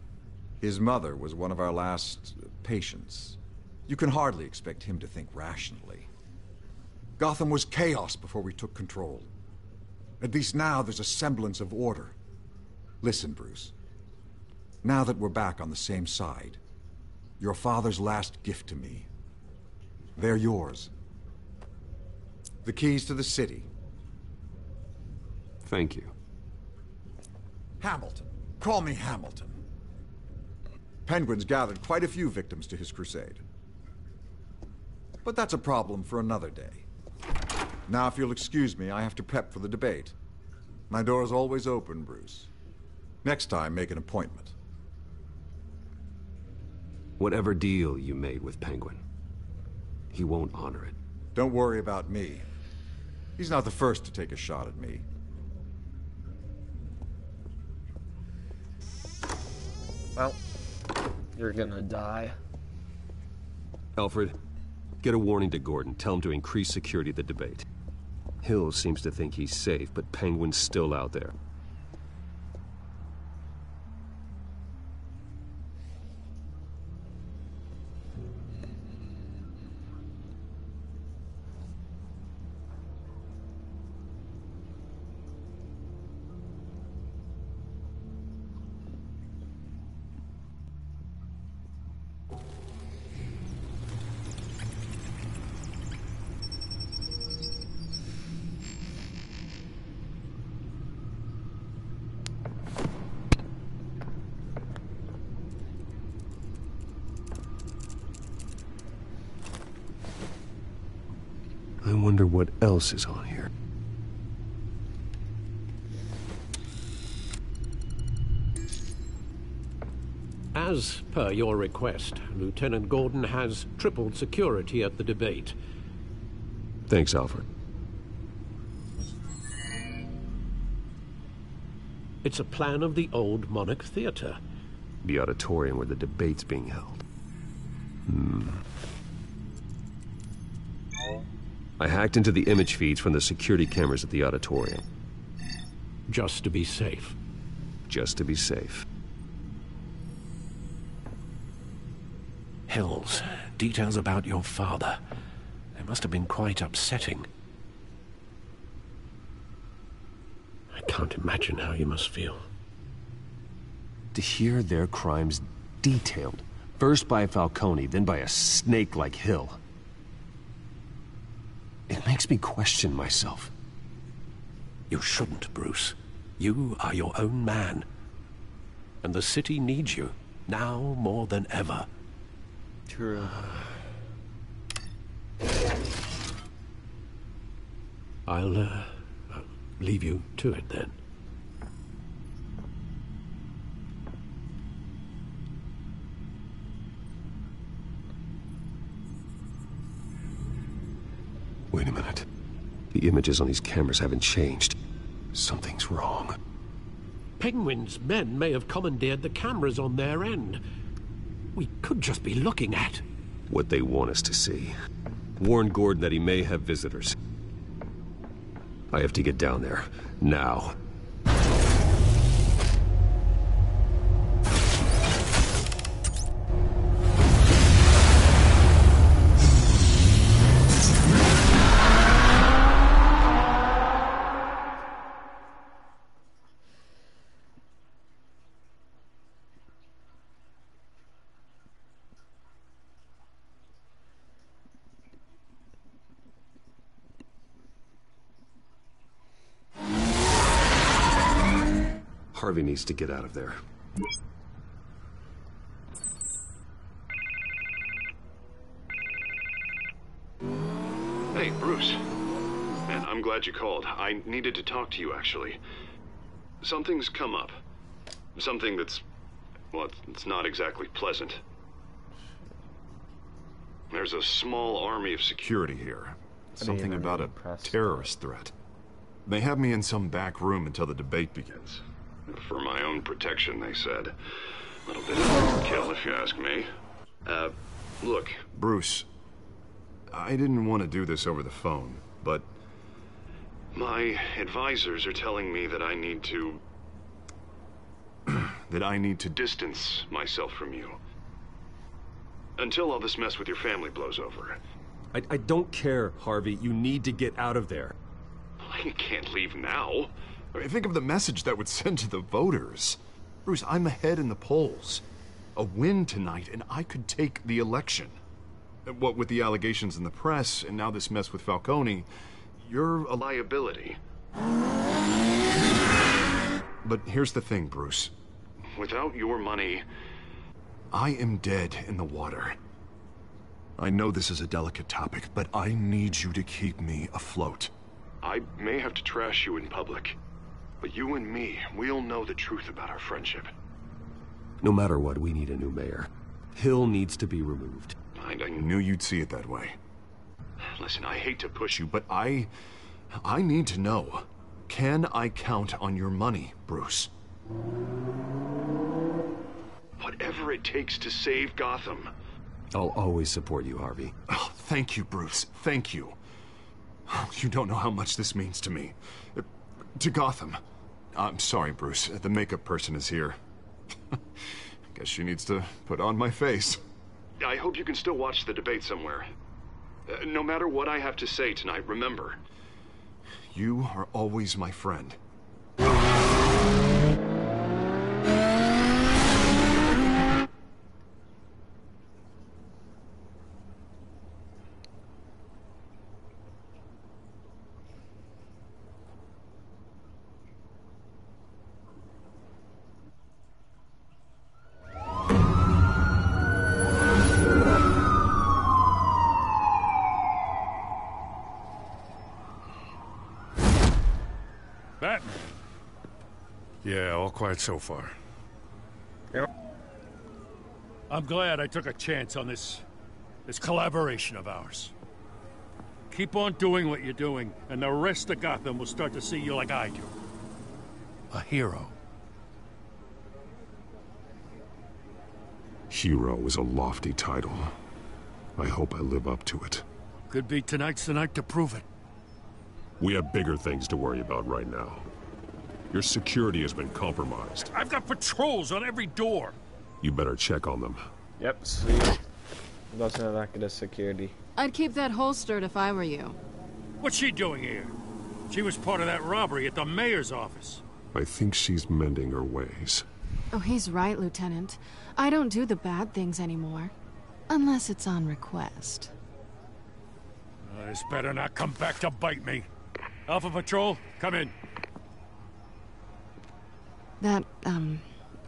His mother was one of our last patients. You can hardly expect him to think rationally. Gotham was chaos before we took control. At least now there's a semblance of order. Listen, Bruce. Now that we're back on the same side, your father's last gift to me, they're yours. The keys to the city. Thank you. Hamilton. Call me Hamilton. Penguin's gathered quite a few victims to his crusade. But that's a problem for another day. Now, if you'll excuse me, I have to prep for the debate. My door is always open, Bruce. Next time, make an appointment. Whatever deal you made with Penguin, he won't honor it. Don't worry about me. He's not the first to take a shot at me. Well, you're gonna die. Alfred, get a warning to Gordon. Tell him to increase security at the debate. Hill seems to think he's safe, but Penguin's still out there. I wonder what else is on here. As per your request, Lieutenant Gordon has tripled security at the debate. Thanks, Alfred. It's a plan of the old Monarch Theater. The auditorium where the debate's being held. I hacked into the image feeds from the security cameras at the auditorium. Just to be safe. Just to be safe. Hills, details about your father. They must have been quite upsetting. I can't imagine how you must feel. To hear their crimes detailed, first by Falcone, then by a snake like Hill. It makes me question myself. You shouldn't, Bruce. You are your own man. And the city needs you, now more than ever. True. I'll leave you to it then. Wait a minute. The images on these cameras haven't changed. Something's wrong. Penguin's men may have commandeered the cameras on their end. We could just be looking at what they want us to see. Warn Gordon that he may have visitors. I have to get down there. Now. Harvey needs to get out of there. Hey, Bruce. Man, I'm glad you called. I needed to talk to you, actually. Something's come up. Something that's... well, it's not exactly pleasant. There's a small army of security here. Something about a terrorist threat. They have me in some back room until the debate begins. For my own protection, they said. A little bit of overkill, if you ask me. Look, Bruce, I didn't want to do this over the phone, but my advisors are telling me that I need to... that I need to distance myself from you. Until all this mess with your family blows over. I don't care, Harvey. You need to get out of there. I can't leave now. I mean, think of the message that would send to the voters. Bruce, I'm ahead in the polls. A win tonight, and I could take the election. What with the allegations in the press, and now this mess with Falcone, you're a liability. But here's the thing, Bruce. Without your money, I am dead in the water. I know this is a delicate topic, but I need you to keep me afloat. I may have to trash you in public, but you and me, we'll know the truth about our friendship. No matter what, we need a new mayor. Hill needs to be removed. I knew you'd see it that way. Listen, I hate to push you, but I need to know. Can I count on your money, Bruce? Whatever it takes to save Gotham. I'll always support you, Harvey. Oh, thank you, Bruce. Thank you. You don't know how much this means to me. To Gotham. I'm sorry, Bruce. The makeup person is here. Guess she needs to put on my face. I hope you can still watch the debate somewhere. No matter what I have to say tonight, remember, you are always my friend. Batman. Yeah, all quiet so far. Yep. I'm glad I took a chance on this collaboration of ours. Keep on doing what you're doing, and the rest of Gotham will start to see you like I do. A hero. Hero is a lofty title. I hope I live up to it. Could be tonight's the night to prove it. We have bigger things to worry about right now. Your security has been compromised. I've got patrols on every door. You better check on them. Yep, see. Doesn't have that good of security. I'd keep that holstered if I were you. What's she doing here? She was part of that robbery at the mayor's office. I think she's mending her ways. Oh, he's right, Lieutenant. I don't do the bad things anymore. Unless it's on request. This better not come back to bite me. Alpha Patrol, come in. That,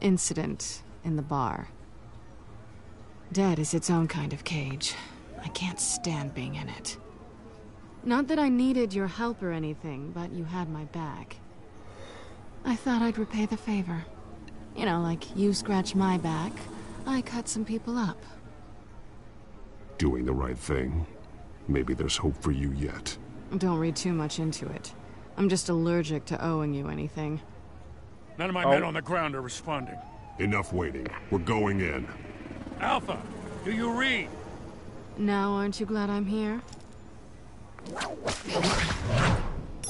incident in the bar. Dead is its own kind of cage. I can't stand being in it. Not that I needed your help or anything, but you had my back. I thought I'd repay the favor. You know, like you scratch my back, I cut some people up. Doing the right thing. Maybe there's hope for you yet. Don't read too much into it. I'm just allergic to owing you anything. None of my men on the ground are responding. Enough waiting. We're going in. Alpha, do you read? Now, aren't you glad I'm here?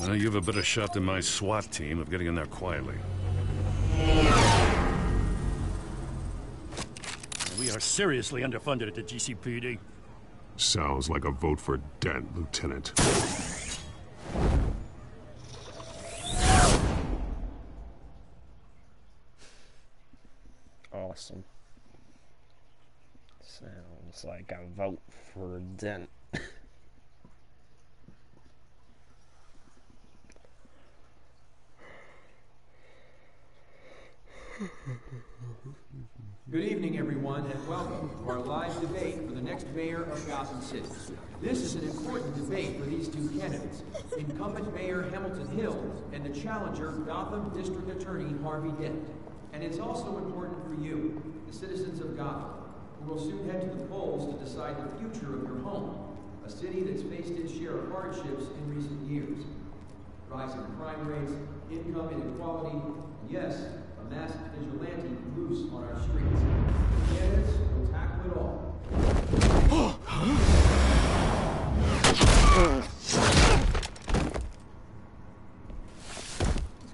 Well, you have a better shot than my SWAT team of getting in there quietly. We are seriously underfunded at the GCPD. Sounds like a vote for Dent, Lieutenant. Awesome. Sounds like a vote for Dent. Good evening, everyone, and welcome to our live debate for the next mayor of Gotham City. This is an important debate for these two candidates, incumbent Mayor Hamilton Hill and the challenger, Gotham District Attorney Harvey Dent. And it's also important for you, the citizens of Gotham, who will soon head to the polls to decide the future of your home, a city that's faced its share of hardships in recent years. Rising crime rates, income inequality, and yes, a masked vigilante loose on our streets. The candidates will tackle it all.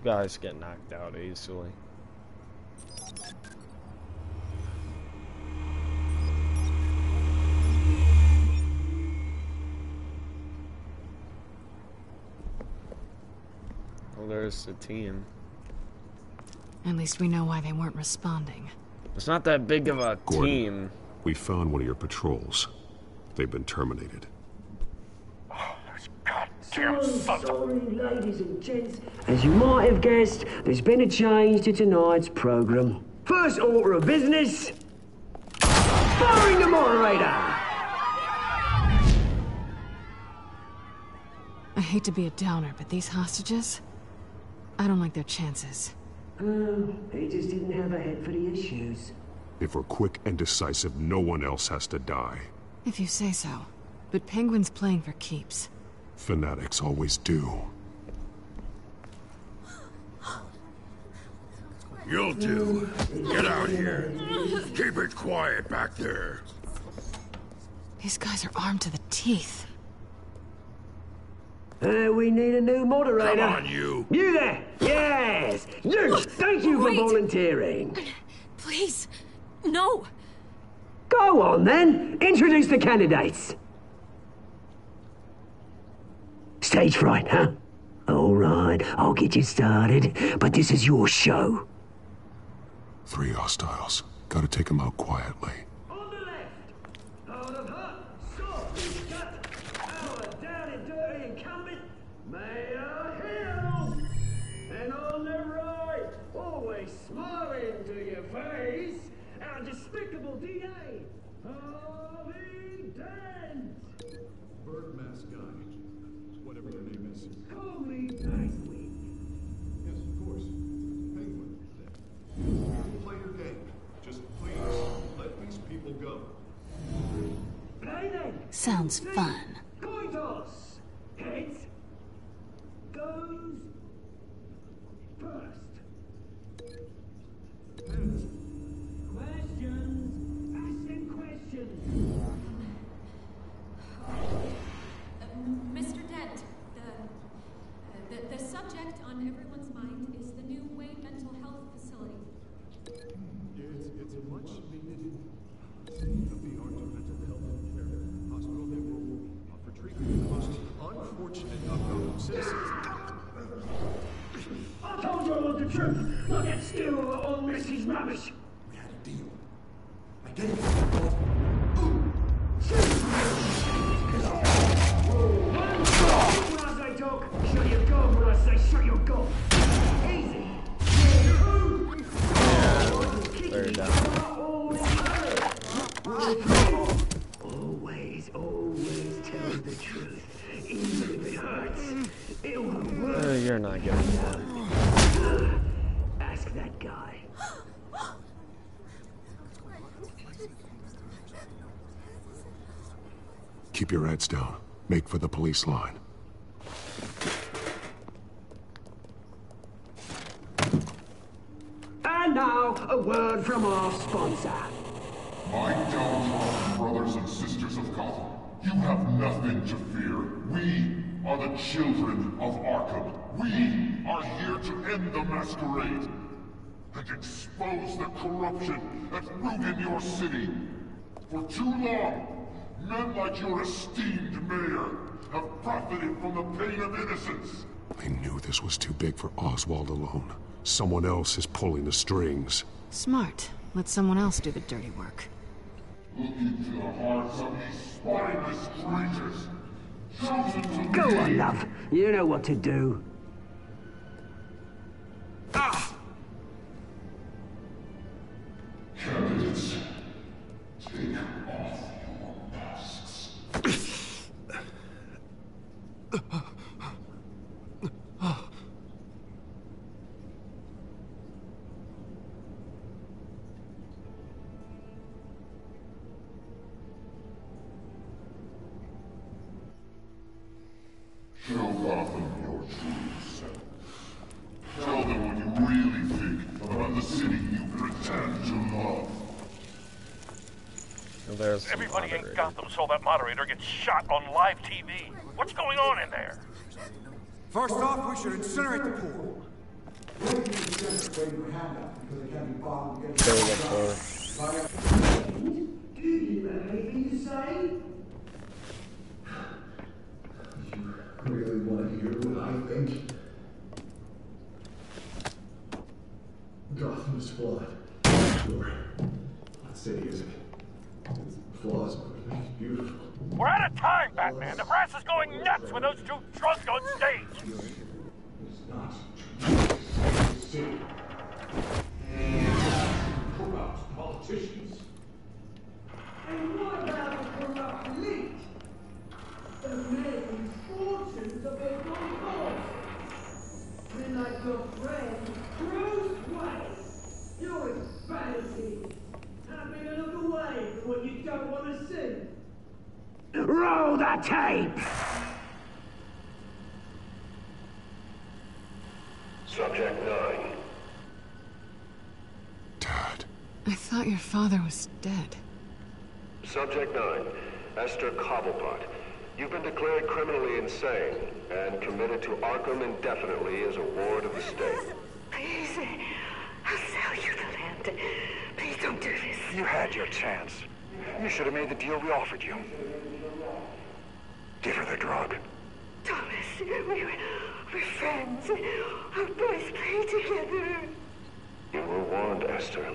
Guys get knocked out easily. Well, there's the team. At least we know why they weren't responding. It's not that big of a Gordon, team. We found one of your patrols. They've been terminated. Sorry, ladies and gents. As you might have guessed, there's been a change to tonight's program. First order of business, firing the moderator. I hate to be a downer, but these hostages, I don't like their chances. He just didn't have a head for the issues. If we're quick and decisive, no one else has to die. If you say so. But Penguin's playing for keeps. Fanatics always do. You'll do. Get out here. Keep it quiet back there. These guys are armed to the teeth. We need a new moderator. Come on, you. You there. Yes. You. Thank you for volunteering. Please. No. Go on, then. Introduce the candidates. Stage fright, huh? All right, I'll get you started, but this is your show. 3 hostiles. Gotta take them out quietly. On the left, out of hut, soft, cut, our down and dirty incumbent, Mayor Hill. And on the right, always smiling to your face, our despicable DA, Harvey Dent. Bird mask guy. Whatever your name is. Call me Penguin. Yes, of course. Penguin. Then. Play your game. Just please let these people go. Play then. Sounds fun. Coin toss. Heads. Goes first. Heads. Questions. Ask them questions. Mr. Dent, the subject on everyone's mind is the new Wayne Mental Health Facility. It's a much needed state-of-the-art mental health care hospital that will offer treatment to the most unfortunate of Gotham citizens. I told you I want the truth. Not get still or Mrs. Rubbish. We had a deal. I get it. When I say talk, shut your gob. When I say shut your gob. Easy. Very down. Always tell the truth. Even if it hurts. It won't work. You're not getting that. Ask that guy. Keep your heads down. Make for the police line. And now, a word from our sponsor. My downtrodden brothers and sisters of Gotham, you have nothing to fear. We are the children of Arkham. We are here to end the masquerade and expose the corruption that ruined your city. For too long, men like your esteemed mayor have profited from the pain of innocence. I knew this was too big for Oswald alone. Someone else is pulling the strings. Smart. Let someone else do the dirty work. Look into the hearts of these spineless creatures. Chosen to Go lead. on, love. You know what to do. Candidates, take off your masks. Show Gotham your true self. Tell them what you really think about the city you pretend to love. Well, there's Everybody in Gotham saw that moderator get shot on live TV. What's going on in there? First off, we should incinerate the pool. Really want to hear what I think? Gotham is flawed. Sure. Let's say it isn't. Its flaws are beautiful. We're out of time, Batman. The press is going nuts with those two drunks on stage. It's not. City. Corrupt politicians. And what about the corrupt elite? The making fortunes of their own cause. Men like your friend, Bruce Wayne. You're insanity. Happy to look away from what you don't want to see. Roll the tape! Subject 9. I thought your father was dead. Subject 9. Esther Cobblepot. You've been declared criminally insane and committed to Arkham indefinitely as a ward of the state. Please, I'll sell you the land. Please don't do this. You had your chance. You should have made the deal we offered you. Give her the drug. Thomas, we're friends. Our boys play together. You were warned, Esther.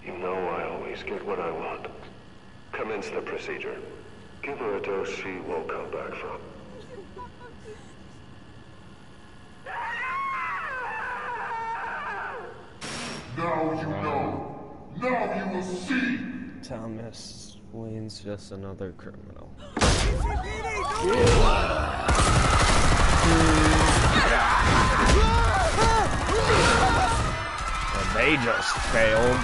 You know I always get what I want. Commence the procedure. Give her a dose she won't come back from. Now you know. Now you will see. Thomas Wayne's just another criminal. And they just failed.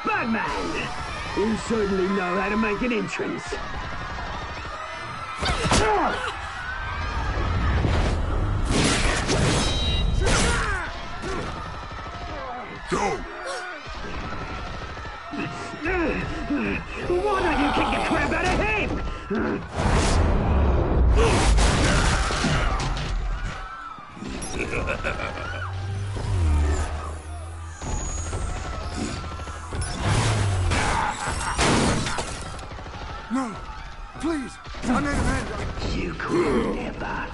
Batman! You certainly know how to make an entrance. Go! Why don't you kick the crap out of him? No! Please! I made a man! You could never.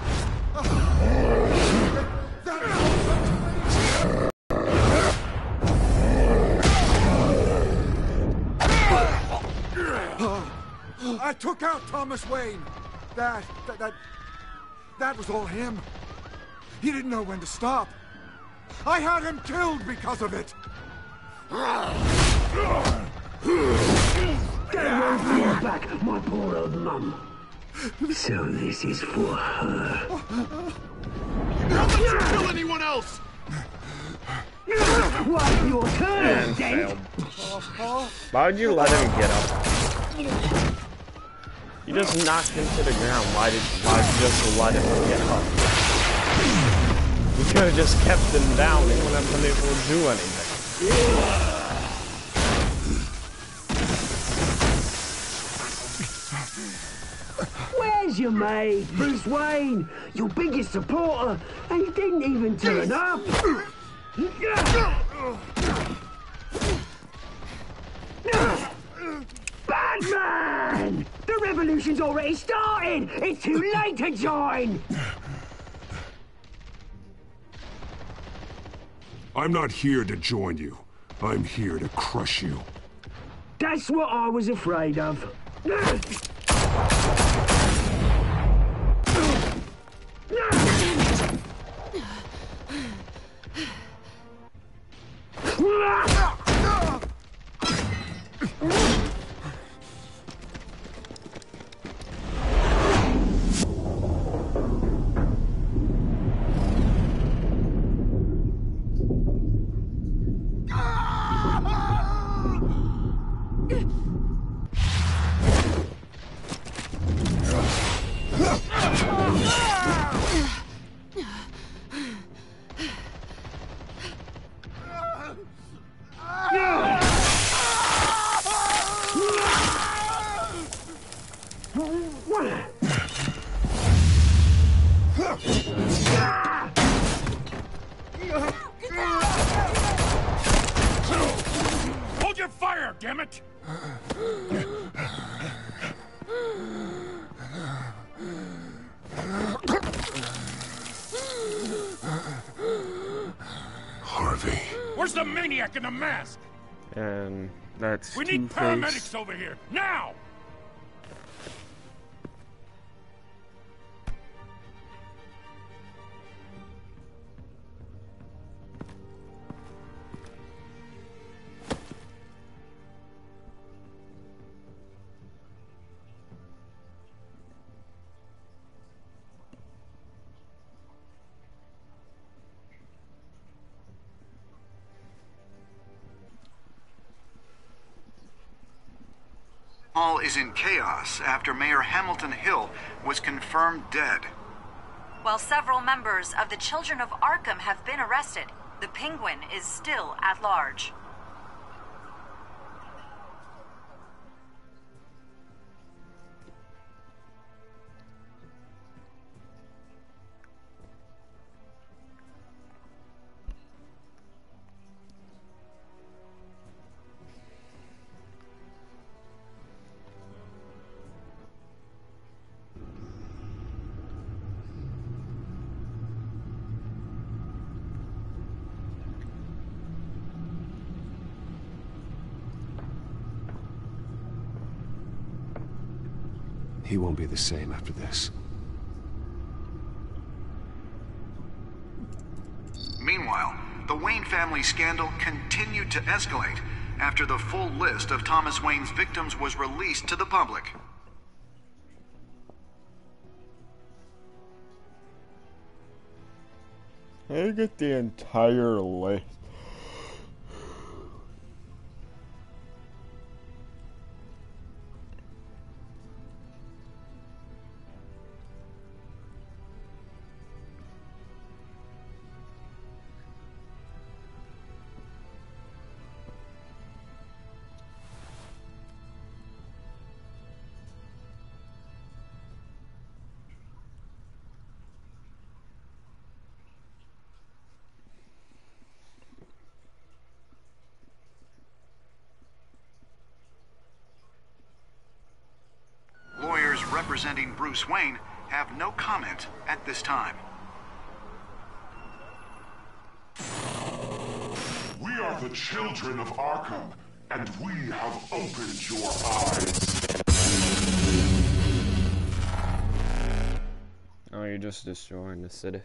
I took out Thomas Wayne. That was all him. He didn't know when to stop. I had him killed because of it. Don't run for your back, my poor old mum. So this is for her. Don't let you kill anyone else! Well, your turn, And Dent. failed. Why would you let him get up? You just knocked him to the ground. Why'd you just let him get up? You could have just kept him down. He wouldn't have been able to do anything. Where's your mate, Bruce Wayne? Your biggest supporter, and he didn't even turn up. Batman! The revolution's already started! It's too late to join! I'm not here to join you. I'm here to crush you. That's what I was afraid of. Hold your fire, damn it! Harvey. Where's the maniac in the mask? And that's We need Two-Face. paramedics over here, now! All is in chaos after Mayor Hamilton Hill was confirmed dead. While several members of the Children of Arkham have been arrested, the Penguin is still at large. He won't be the same after this. Meanwhile, the Wayne family scandal continued to escalate after the full list of Thomas Wayne's victims was released to the public. I get the entire list. Lawyers representing Bruce Wayne have no comment at this time. We are the children of Arkham, and we have opened your eyes. Oh, you're just destroying the city.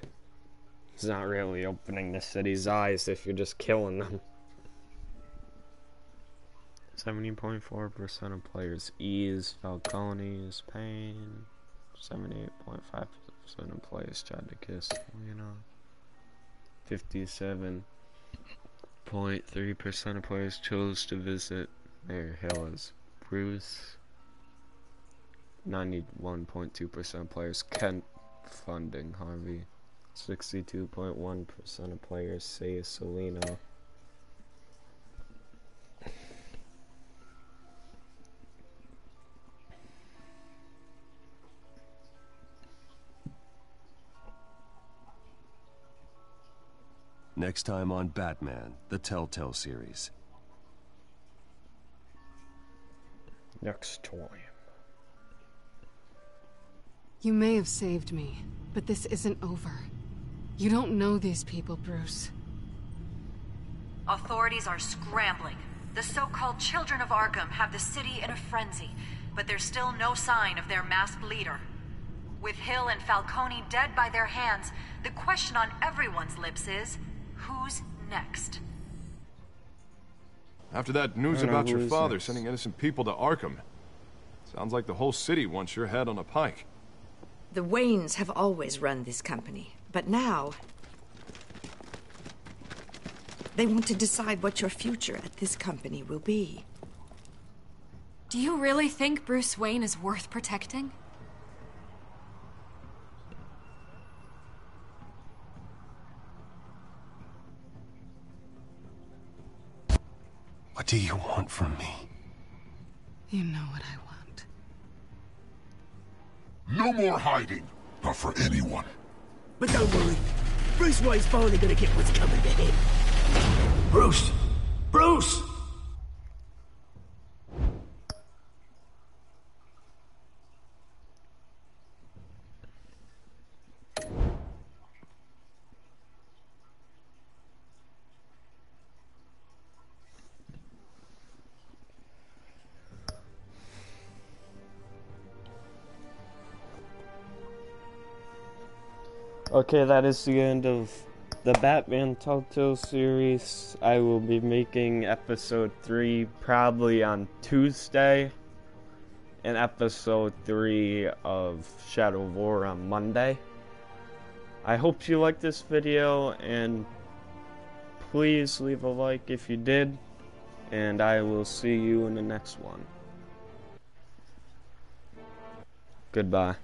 It's not really opening the city's eyes if you're just killing them. 70.4% of players ease Falcone's pain. 78.5% of players tried to kiss Lena. 57.3% of players chose to visit Mayor Hill as Bruce. 91.2% of players kept funding Harvey. 62.1% of players say Selena. Next time on Batman, the Telltale series. Next time. You may have saved me, but this isn't over. You don't know these people, Bruce. Authorities are scrambling. The so-called Children of Arkham have the city in a frenzy, but there's still no sign of their masked leader. With Hill and Falcone dead by their hands, the question on everyone's lips is, who's next? After that news about your father sending innocent people to Arkham, sounds like the whole city wants your head on a pike. The Waynes have always run this company, but now they want to decide what your future at this company will be. Do you really think Bruce Wayne is worth protecting? What do you want from me? You know what I want. No more hiding. Not for anyone. But don't worry. Bruce Wayne's finally gonna get what's coming to him. Bruce! Bruce! Okay, that is the end of the Batman Telltale series. I will be making episode 3 probably on Tuesday, and episode 3 of Shadow of War on Monday. I hope you liked this video, and please leave a like if you did, and I will see you in the next one. Goodbye.